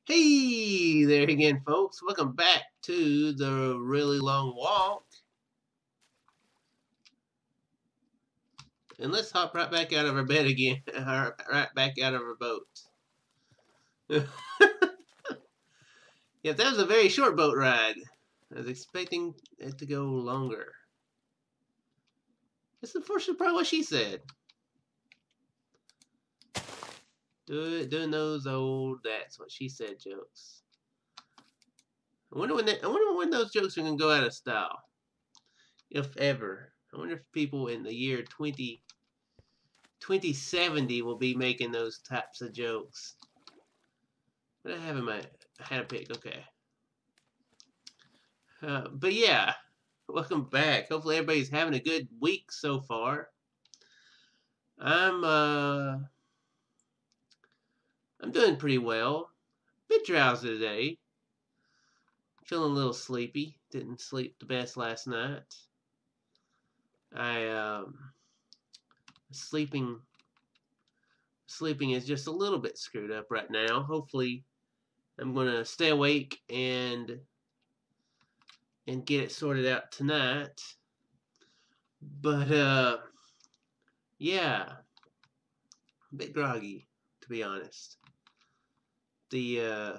Hey there again, folks. Welcome back to the really long walk. And let's hop right back out of our bed again. Right back out of our boat. Yeah, that was a very short boat ride. I was expecting it to go longer. That's unfortunately probably what she said. Doing those old "that's what she said" jokes. I wonder when those jokes are gonna go out of style, if ever. I wonder if people in the year 2070 will be making those types of jokes. What I have in my I had a pick. Okay. But yeah, welcome back. Hopefully everybody's having a good week so far. I'm doing pretty well. Bit drowsy today. Feeling a little sleepy. Didn't sleep the best last night. I sleeping is just a little bit screwed up right now. Hopefully I'm gonna stay awake and get it sorted out tonight. But yeah, a bit groggy, to be honest. I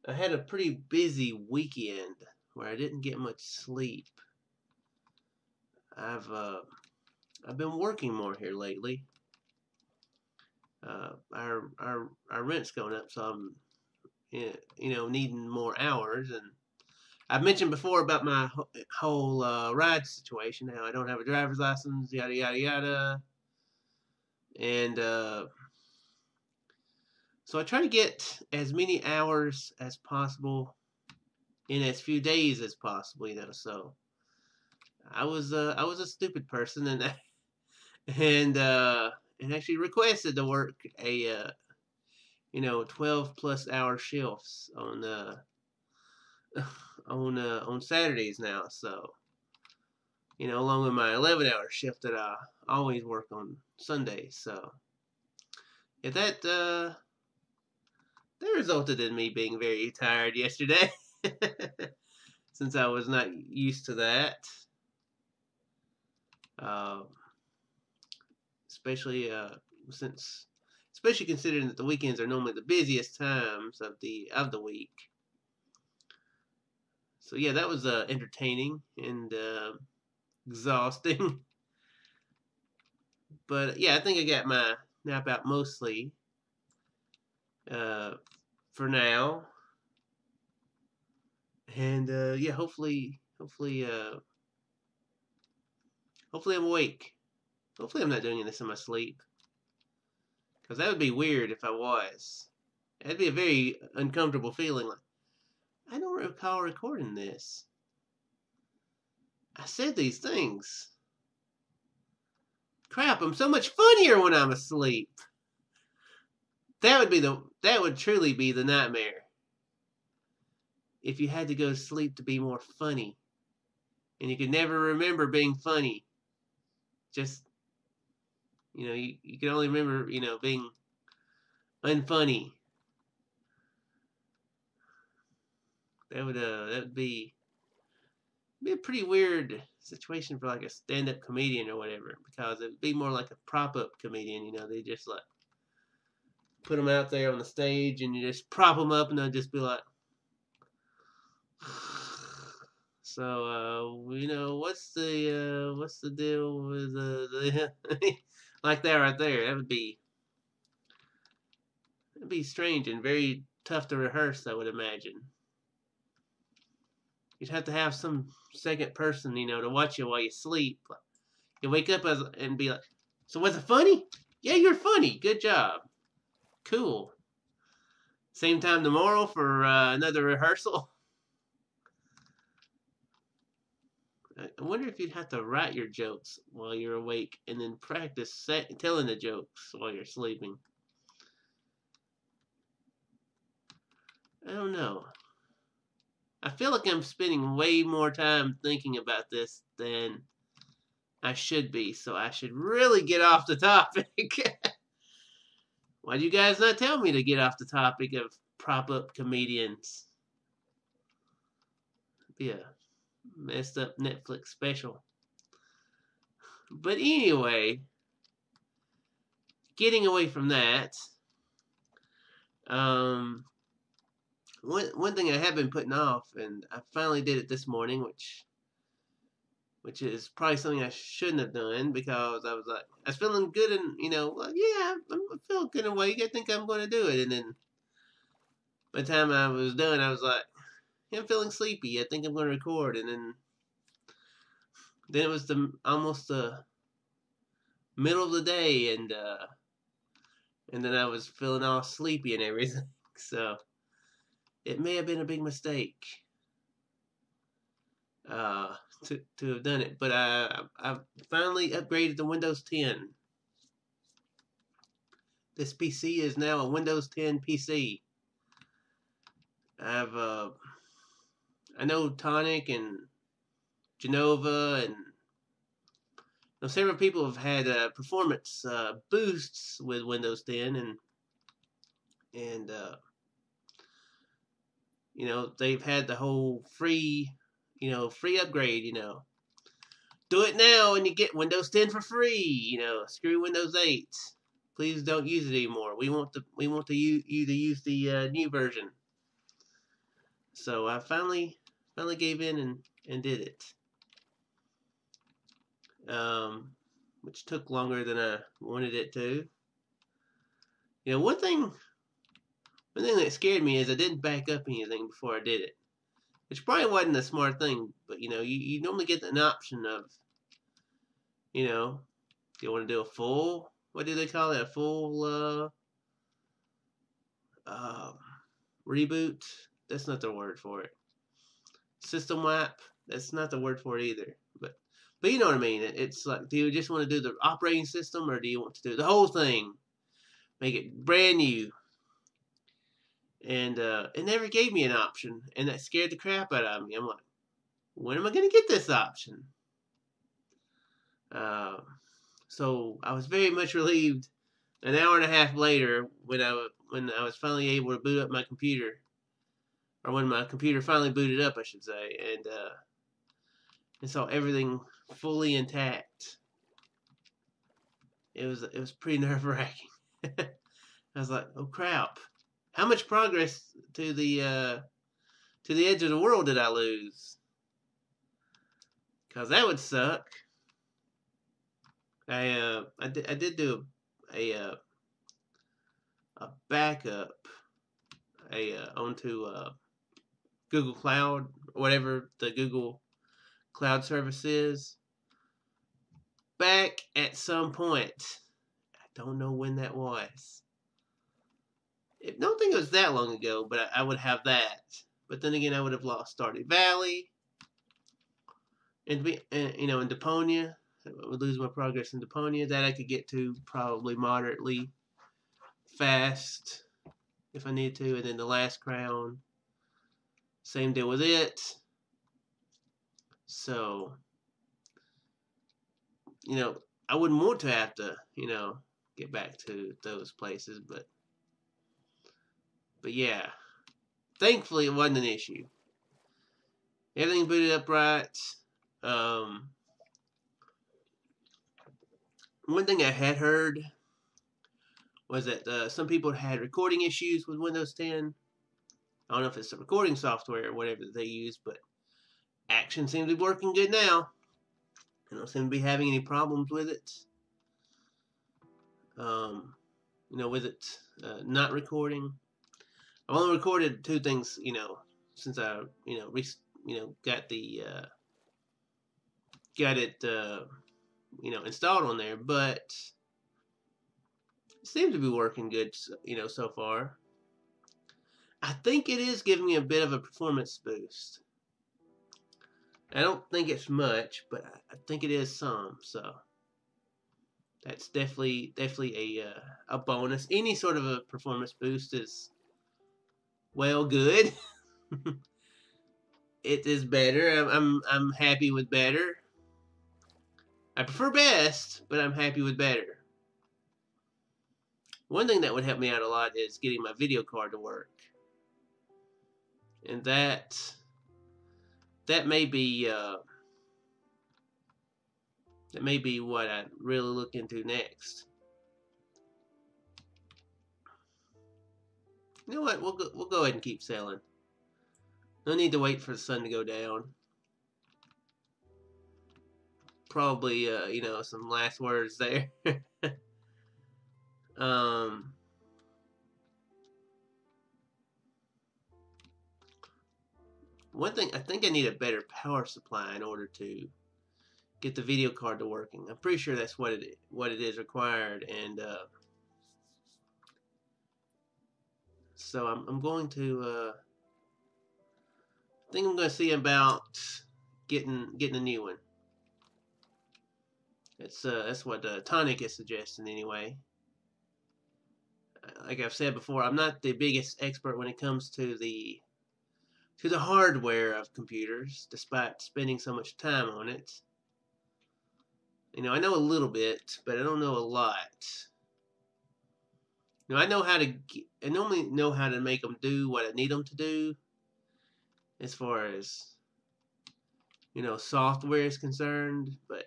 had a pretty busy weekend where I didn't get much sleep. I've been working more here lately. Our rent's going up, so I'm needing more hours. And I've mentioned before about my whole ride situation, how I don't have a driver's license, yada yada yada. And so I try to get as many hours as possible in as few days as possible, So I was a stupid person and and actually requested to work a 12 plus hour shifts on Saturdays now. So along with my 11-hour shift that I always work on Sundays. So yeah, that resulted in me being very tired yesterday, since I was not used to that. Especially considering that the weekends are normally the busiest times of the week. So yeah, that was entertaining and exhausting. But yeah, I think I got my nap out mostly for now. And yeah, hopefully I'm awake. Hopefully I'm not doing this in my sleep, because that would be weird if I was. That'd be a very uncomfortable feeling. Like, I don't recall recording this. I said these things. Crap, I'm so much funnier when I'm asleep. That would truly be the nightmare. If you had to go to sleep to be more funny, and you could never remember being funny. Just, you can only remember, being unfunny. That would be a pretty weird situation for like a stand-up comedian or whatever, because it would be more like a prop-up comedian. They just like put them out there on the stage and you just prop them up and they'll just be like, so what's the deal with the like that right there? That'd be strange and very tough to rehearse, I would imagine. You'd have to have some second person, to watch you while you sleep. You wake up and be like, so was it funny? Yeah, you're funny. Good job. Cool. Same time tomorrow for another rehearsal. I wonder if you'd have to write your jokes while you're awake and then practice telling the jokes while you're sleeping. I don't know. I feel like I'm spending way more time thinking about this than I should be, so I should really get off the topic. Why'd you guys not tell me to get off the topic of prop-up comedians? Be a messed up Netflix special. But anyway, getting away from that, one thing I have been putting off, and I finally did it this morning, which is probably something I shouldn't have done, because I was feeling good, and well, yeah, I'm feeling good awake. I think I'm going to do it, and then by the time I was done, I was like, I'm feeling sleepy. I think I'm going to record, and then it was almost the middle of the day, and then I was feeling all sleepy and everything. So it may have been a big mistake to have done it, but I finally upgraded to Windows 10. This PC is now a Windows 10 PC. I know Tonic and Genova and several people have had performance boosts with Windows 10, and they've had the whole free upgrade. Do it now and you get Windows 10 for free. Screw Windows 8. Please don't use it anymore. We want you to use the new version. So I finally gave in and did it. Which took longer than I wanted it to. One thing that scared me is I didn't back up anything before I did it, which probably wasn't a smart thing. But you normally get an option of, do you want to do a full? What do they call it? A full reboot? That's not the word for it. System wipe? That's not the word for it either. But you know what I mean. It's like, do you just want to do the operating system, or do you want to do the whole thing? Make it brand new. And it never gave me an option, and that scared the crap out of me. I'm like, when am I going to get this option? So I was very much relieved an hour and a half later when I was finally able to boot up my computer, or when my computer finally booted up, I should say, and saw everything fully intact. It was pretty nerve-wracking. I was like, oh crap. How much progress to the edge of the world did I lose? Because that would suck. I did do a backup onto Google Cloud, or whatever the Google Cloud service is, back at some point. I don't know when that was. I don't think it was that long ago, but I would have that. But then again, I would have lost Stardew Valley, and in Deponia, I would lose my progress in Deponia. That I could get to probably moderately fast if I need to. And then the Last Crown, same deal with it. So, I wouldn't want to have to, get back to those places, but yeah, thankfully it wasn't an issue. Everything booted up right. One thing I had heard was that some people had recording issues with Windows 10. I don't know if it's the recording software or whatever that they use, but Action seems to be working good now. I don't seem to be having any problems with it. With it not recording. I've only recorded 2 things, since I, got it, installed on there, but it seems to be working good, so far. I think it is giving me a bit of a performance boost. I don't think it's much, but I think it is some, so that's definitely a bonus. Any sort of a performance boost is, well, good. It is better. I'm happy with better. I prefer best, but I'm happy with better. One thing that would help me out a lot is getting my video card to work. And that may be what I really look into next. You know what? We'll go ahead and keep selling. No need to wait for the sun to go down. Probably, you know, some last words there. One thing, I think I need a better power supply in order to get the video card to working. I'm pretty sure that's what it is required, and so I'm going to I think I'm going to see about getting a new one. That's what Tonic is suggesting anyway. Like I've said before, I'm not the biggest expert when it comes to the hardware of computers, despite spending so much time on it. You know, I know a little bit, but I don't know a lot. You know, I normally know how to make them do what I need them to do, as far as, you know, software is concerned, but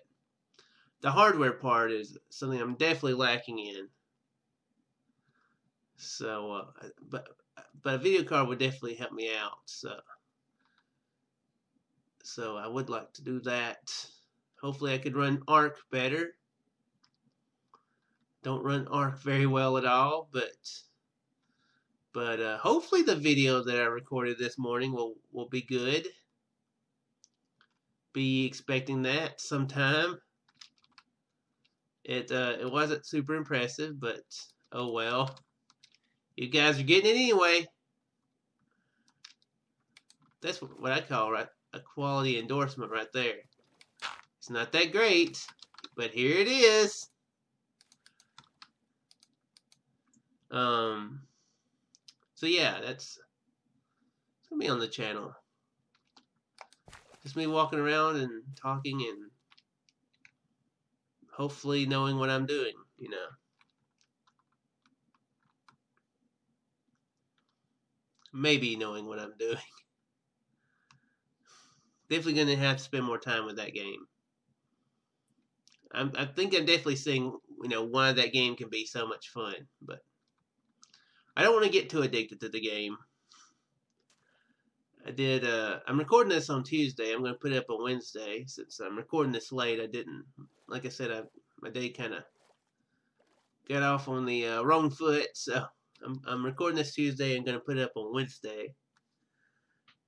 the hardware part is something I'm definitely lacking in. So, but a video card would definitely help me out. So I would like to do that. Hopefully I could run Arc better. Don't run Arc very well at all, but hopefully the video that I recorded this morning will be good. Be expecting that sometime. It wasn't super impressive, but oh well. You guys are getting it anyway. That's what I call a quality endorsement right there. It's not that great, but here it is. So yeah, it's gonna be on the channel. Just me walking around and talking and hopefully knowing what I'm doing, you know. Maybe knowing what I'm doing. Definitely gonna have to spend more time with that game. I think I'm definitely seeing, you know, why that game can be so much fun, but I don't want to get too addicted to the game. I'm recording this on Tuesday. I'm going to put it up on Wednesday. Since I'm recording this late, like I said, my day kind of got off on the wrong foot, so I'm recording this Tuesday and going to put it up on Wednesday.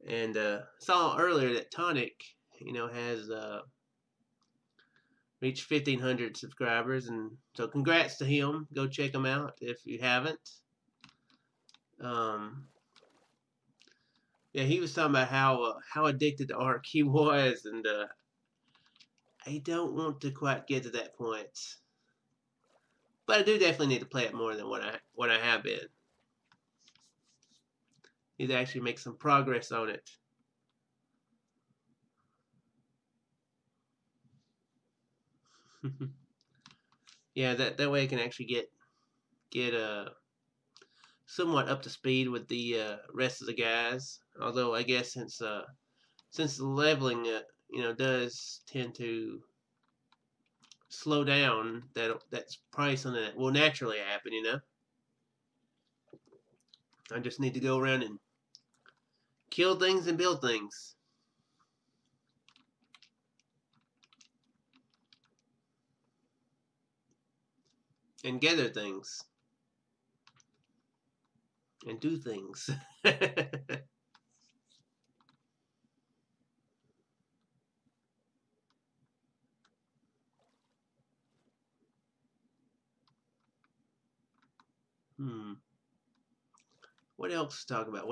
And saw earlier that Tonic, you know, has reached 1,500 subscribers, and so congrats to him. Go check him out if you haven't. Yeah, he was talking about how addicted to Ark he was, and I don't want to quite get to that point, but I do definitely need to play it more than what I have been. Need to actually make some progress on it. Yeah, that way I can actually get somewhat up to speed with the rest of the guys. Although I guess since the leveling you know, does tend to slow down, that's probably something that will naturally happen, you know. I just need to go around and kill things and build things. And gather things. And do things. What else to talk about?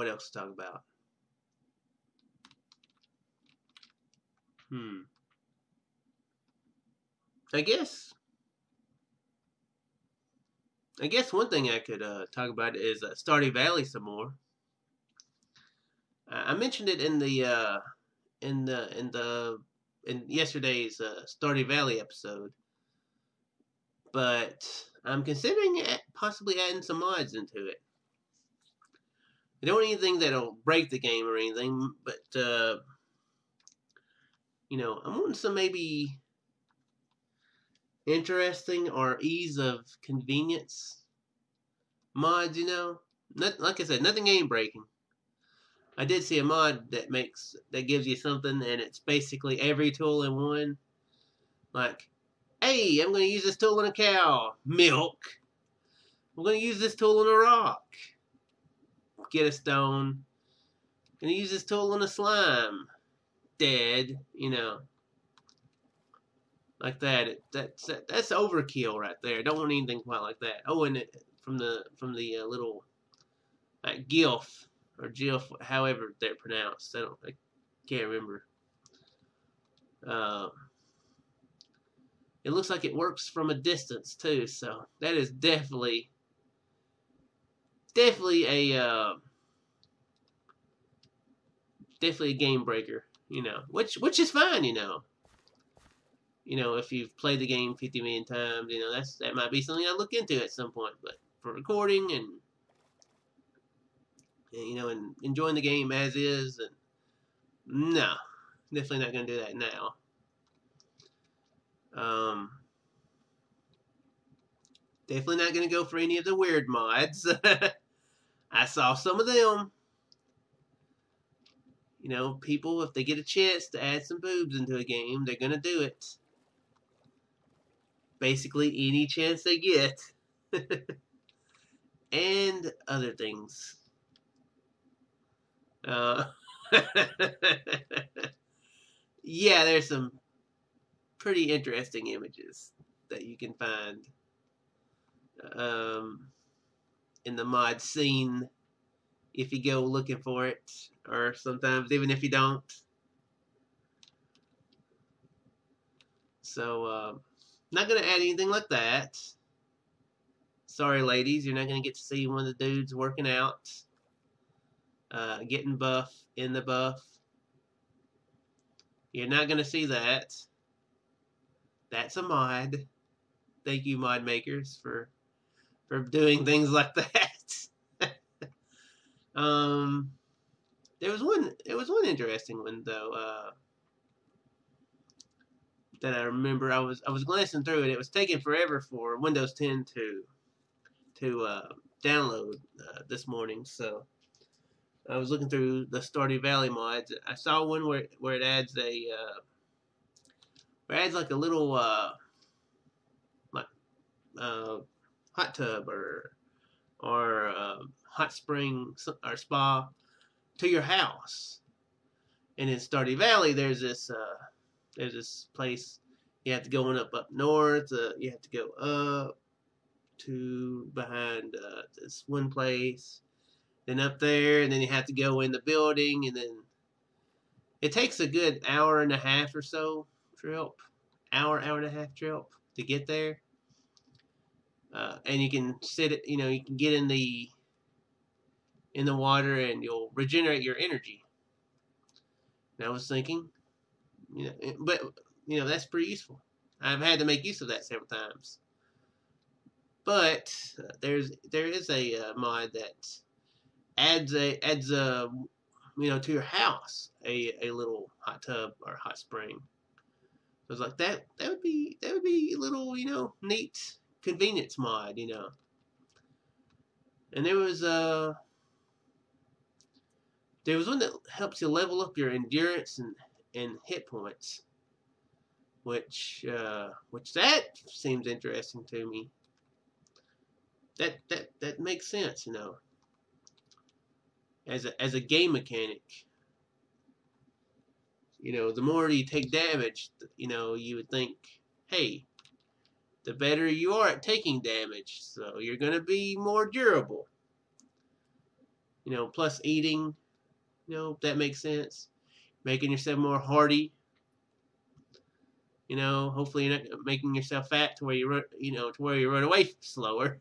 I guess one thing I could talk about is Stardew Valley some more. I mentioned it in yesterday's Stardew Valley episode, but I'm considering possibly adding some mods into it. I don't want anything that'll break the game or anything, but you know, I'm wanting some maybe interesting or ease of convenience mods. You know, like I said, nothing game breaking. I did see a mod that gives you something, and it's basically every tool in one. Like, hey, I'm going to use this tool on a cow. Milk. I'm going to use this tool on a rock. Get a stone. Going to use this tool on a slime. Dead. You know, like that. That's overkill right there. Don't want anything quite like that. Oh, and from the little GIF or GIF, however they're pronounced. I can't remember. It looks like it works from a distance too, so that is definitely a game breaker, you know, which is fine, you know. You know, if you've played the game 50 million times, you know, that might be something I look into at some point. But for recording and you know, and enjoying the game as is, and no, definitely not gonna do that now. Definitely not gonna go for any of the weird mods. I saw some of them. You know, people, if they get a chance to add some boobs into a game, they're gonna do it. Basically, any chance they get. And other things. Yeah, there's some pretty interesting images that you can find in the mod scene if you go looking for it, or sometimes even if you don't. So, not going to add anything like that. Sorry, ladies, you're not going to get to see one of the dudes working out, getting buff in the buff. You're not going to see that. That's a mod. Thank you, mod makers, for doing things like that. There was one interesting one though. That I remember. I was glancing through it. It was taking forever for Windows 10 to download this morning. So I was looking through the Stardew Valley mods. I saw one where it adds like a little hot tub or hot spring or spa to your house. And in Stardew Valley, there's this place you have to go up north. You have to go up to behind this one place, then up there, and then you have to go in the building, and then it takes a good hour and a half or so hour and a half trip to get there. And you can you can get in the water and you'll regenerate your energy. And I was thinking, but that's pretty useful. I've had to make use of that several times. But there is a mod that adds to your house a little hot tub or hot spring. So I was like, that would be a little neat convenience mod, And there was one that helps you level up your endurance and hit points, which that seems interesting to me. That makes sense, as a game mechanic. The more you take damage, you would think, hey, the better you are at taking damage, so you're going to be more durable. Plus eating, that makes sense. Making yourself more hardy. Hopefully you're not making yourself fat to where you run away slower.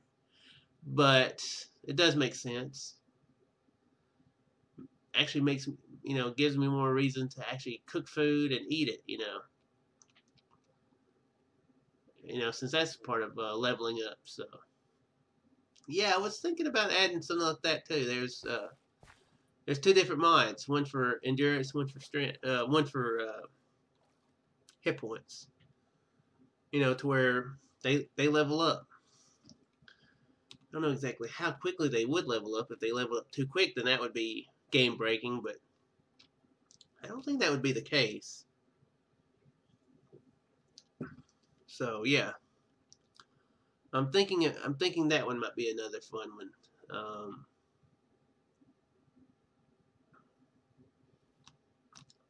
But it does make sense. Actually gives me more reason to actually cook food and eat it, You know, since that's part of leveling up. So yeah, I was thinking about adding something like that too. There's two different mods, one for endurance, one for strength, one for hit points. You know, to where they level up. I don't know exactly how quickly they would level up. If they level up too quick, then that would be game breaking. But I don't think that would be the case. So yeah, I'm thinking that one might be another fun one.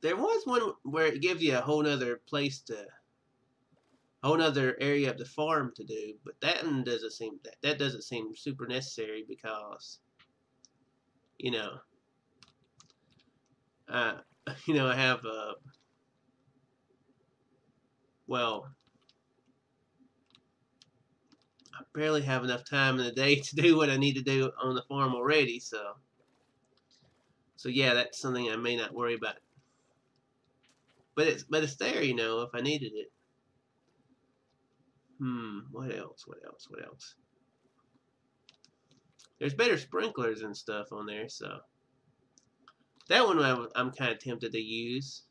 There was one where it gives you a whole nother place to, a whole nother area of the farm to do, but that one doesn't seem that doesn't seem super necessary because, you know, I I have well, I barely have enough time in the day to do what I need to do on the farm already, so yeah, that's something I may not worry about. But it's there, you know, if I needed it. What else? What else? What else? There's better sprinklers and stuff on there, so that one I'm kind of tempted to use.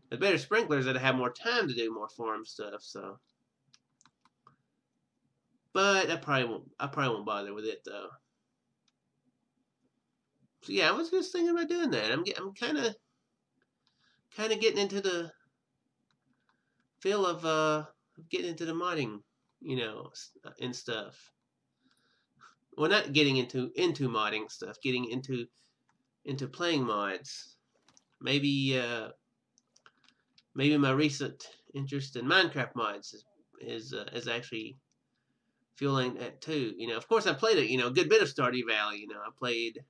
The better sprinklers that have more time to do more farm stuff, so. But I probably won't bother with it though. So yeah, I was just thinking about doing that. I'm kind of getting into the feel of getting into the modding, you know, and stuff. Well, not getting into modding stuff, getting into playing mods. Maybe maybe my recent interest in Minecraft mods is actually fueling that too. You know, of course I played a good bit of Stardew Valley. You know, I played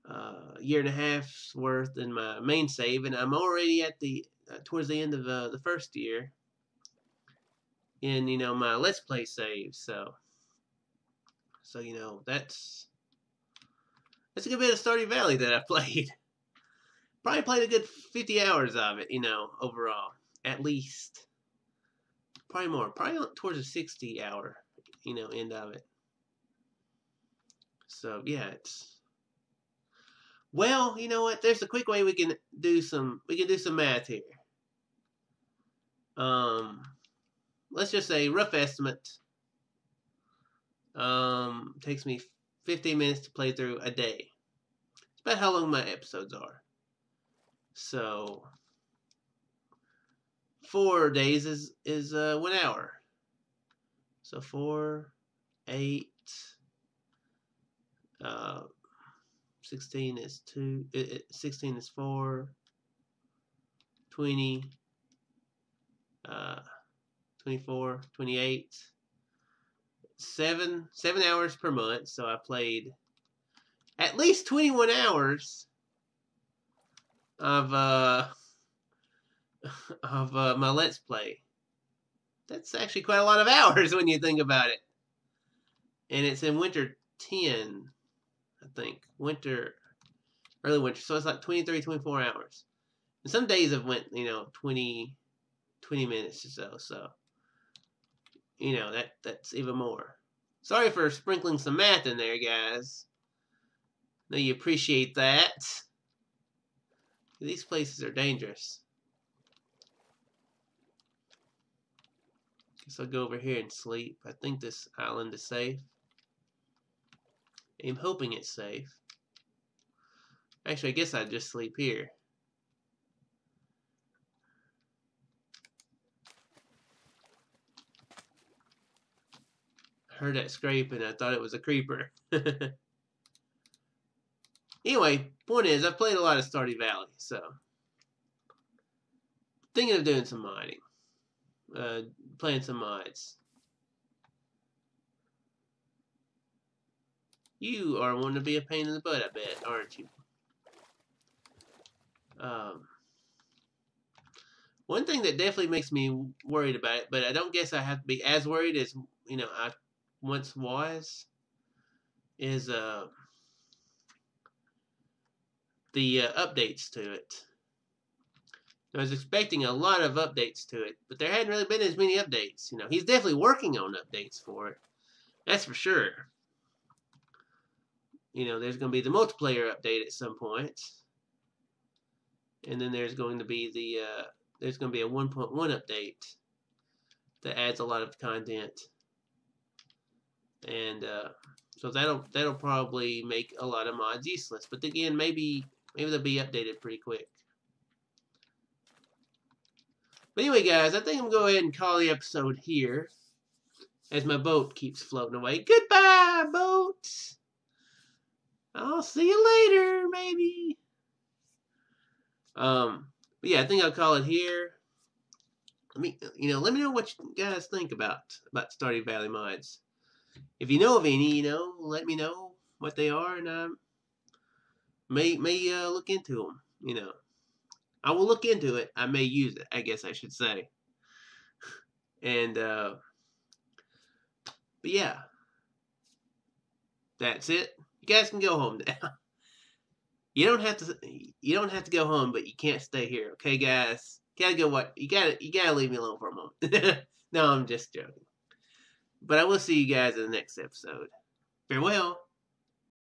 a year and a half's worth in my main save, and I'm already at the towards the end of the first year in my Let's Play save. So that's a good bit of Stardew Valley that I played. Probably played a good 50 hours of it, overall, at least. Probably more. Probably towards the 60-hour, end of it. So yeah, it's. Well, you know what? There's a quick way we can do some math here. Let's just say rough estimate. Takes me 15 minutes to play through a day. It's about how long my episodes are. So 4 days is 1 hour. So 4, 8, 16 is 2. 16 is 4. 20. 24, 28. 7 hours per month. So I played at least 21 hours of my Let's Play. That's actually quite a lot of hours when you think about it. And it's in winter 10, I think. Early winter. So it's like 23, 24 hours. And some days have went, 20 minutes or so. So, that's even more. Sorry for sprinkling some math in there, guys. Know you appreciate that. These places are dangerous. Guess I'll go over here and sleep. I think this island is safe. I'm hoping it's safe. Actually, I guess I'd just sleep here. I heard that scraping. I thought it was a creeper. Anyway, point is, I've played a lot of Stardew Valley, so thinking of doing some modding, playing some mods. You are wanting to be a pain in the butt, I bet, aren't you? One thing that definitely makes me worried about it, but I don't guess I have to be as worried as I once was, is the updates to it. I was expecting a lot of updates to it, but there hadn't really been as many updates. You know, he's definitely working on updates for it. That's for sure. You know, there's going to be the multiplayer update at some point. And then there's going to be a 1.1 update that adds a lot of content. And so that'll probably make a lot of mods useless. But again, maybe they'll be updated pretty quick. But anyway, guys, I think I'm going to go ahead and call the episode here, as my boat keeps floating away. Goodbye, boat! I'll see you later, maybe. But yeah, I think I'll call it here. Let me know what you guys think about Stardew Valley mods. If you know of any, let me know what they are, and I may look into them. I will look into it. I may use it, I guess I should say. And but yeah, that's it. You guys can go home now. You don't have to go home, but you can't stay here, okay, guys? You gotta leave me alone for a moment. No, I'm just joking. But I will see you guys in the next episode. Farewell.